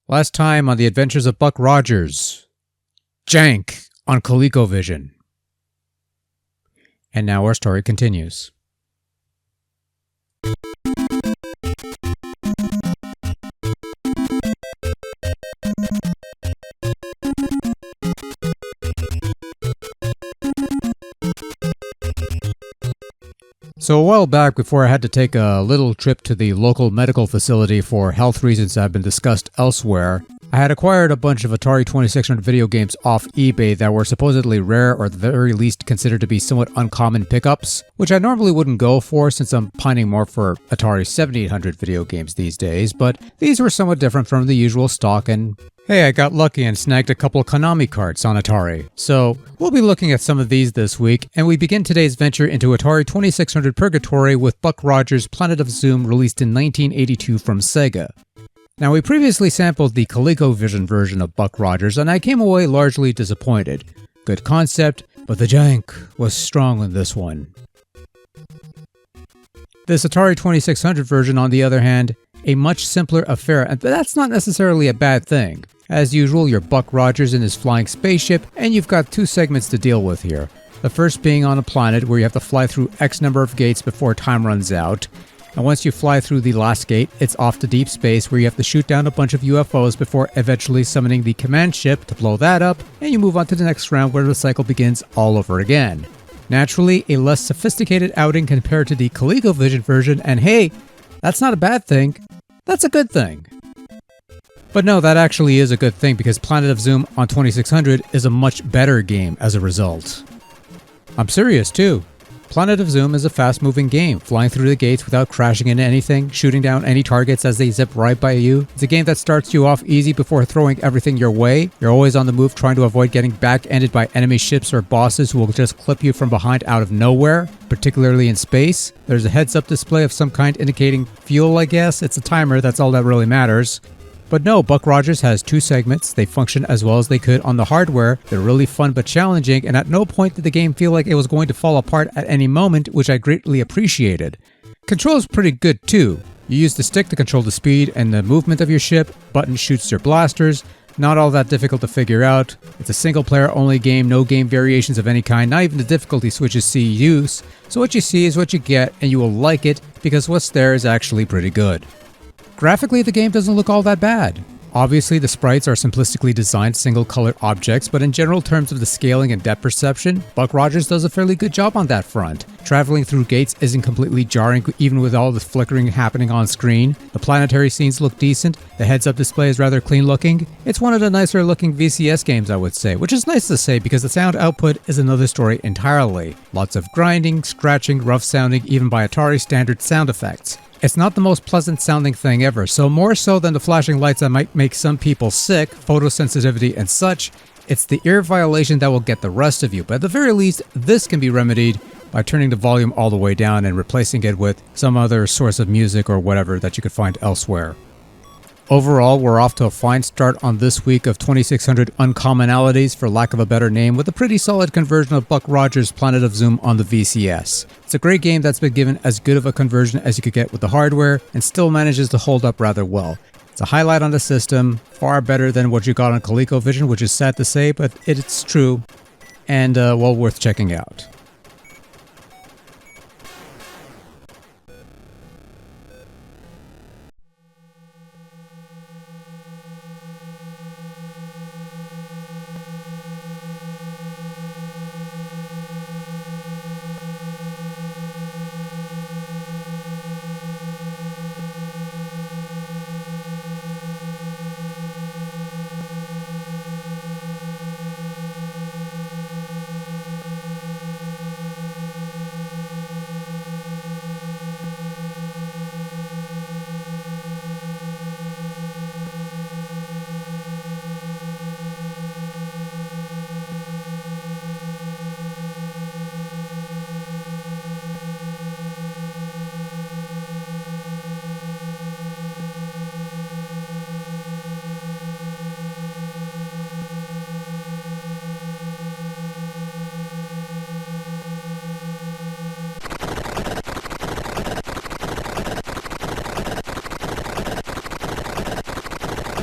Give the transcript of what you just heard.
Last time on the adventures of Buck Rogers. Jank on ColecoVision. And now our story continues. So a while back, before I had to take a little trip to the local medical facility for health reasons that have been discussed elsewhere, I had acquired a bunch of Atari 2600 video games off eBay that were supposedly rare or at the very least considered to be somewhat uncommon pickups, which I normally wouldn't go for since I'm pining more for Atari 7800 video games these days, but these were somewhat different from the usual stock and hey, I got lucky and snagged a couple of Konami cards on Atari. So, we'll be looking at some of these this week, and we begin today's venture into Atari 2600 Purgatory with Buck Rogers' Planet of Zoom released in 1982 from Sega. Now, we previously sampled the ColecoVision version of Buck Rogers, and I came away largely disappointed. Good concept, but the jank was strong in this one. This Atari 2600 version, on the other hand, a much simpler affair, and that's not necessarily a bad thing. As usual, you're Buck Rogers in his flying spaceship, and you've got two segments to deal with here. The first being on a planet where you have to fly through X number of gates before time runs out. And once you fly through the last gate, it's off to deep space where you have to shoot down a bunch of UFOs before eventually summoning the command ship to blow that up, and you move on to the next round where the cycle begins all over again. Naturally, a less sophisticated outing compared to the ColecoVision version, and hey, that's not a bad thing. That's a good thing. But no, that actually is a good thing because Planet of Zoom on 2600 is a much better game as a result. I'm serious too. Planet of Zoom is a fast-moving game, flying through the gates without crashing into anything, shooting down any targets as they zip right by you. It's a game that starts you off easy before throwing everything your way. You're always on the move trying to avoid getting back-ended by enemy ships or bosses who will just clip you from behind out of nowhere, particularly in space. There's a heads-up display of some kind indicating fuel, I guess. It's a timer, that's all that really matters. But no, Buck Rogers has two segments. They function as well as they could on the hardware. They're really fun but challenging, and at no point did the game feel like it was going to fall apart at any moment, which I greatly appreciated. Control is pretty good too. You use the stick to control the speed and the movement of your ship, button shoots your blasters. Not all that difficult to figure out. It's a single player only game, no game variations of any kind, not even the difficulty switches see use. So what you see is what you get, and you will like it because what's there is actually pretty good. Graphically, the game doesn't look all that bad. Obviously, the sprites are simplistically designed single-color objects, but in general terms of the scaling and depth perception, Buck Rogers does a fairly good job on that front. Traveling through gates isn't completely jarring, even with all the flickering happening on screen. The planetary scenes look decent, the heads-up display is rather clean-looking. It's one of the nicer-looking VCS games, I would say, which is nice to say because the sound output is another story entirely. Lots of grinding, scratching, rough-sounding, even by Atari standard sound effects. It's not the most pleasant sounding thing ever, so more so than the flashing lights that might make some people sick, photosensitivity and such, it's the ear violation that will get the rest of you. But at the very least, this can be remedied by turning the volume all the way down and replacing it with some other source of music or whatever that you could find elsewhere. Overall, we're off to a fine start on this week of 2600 uncommonalities, for lack of a better name, with a pretty solid conversion of Buck Rogers' Planet of Zoom on the VCS. It's a great game that's been given as good of a conversion as you could get with the hardware, and still manages to hold up rather well. It's a highlight on the system, far better than what you got on ColecoVision, which is sad to say, but it's true, and well worth checking out.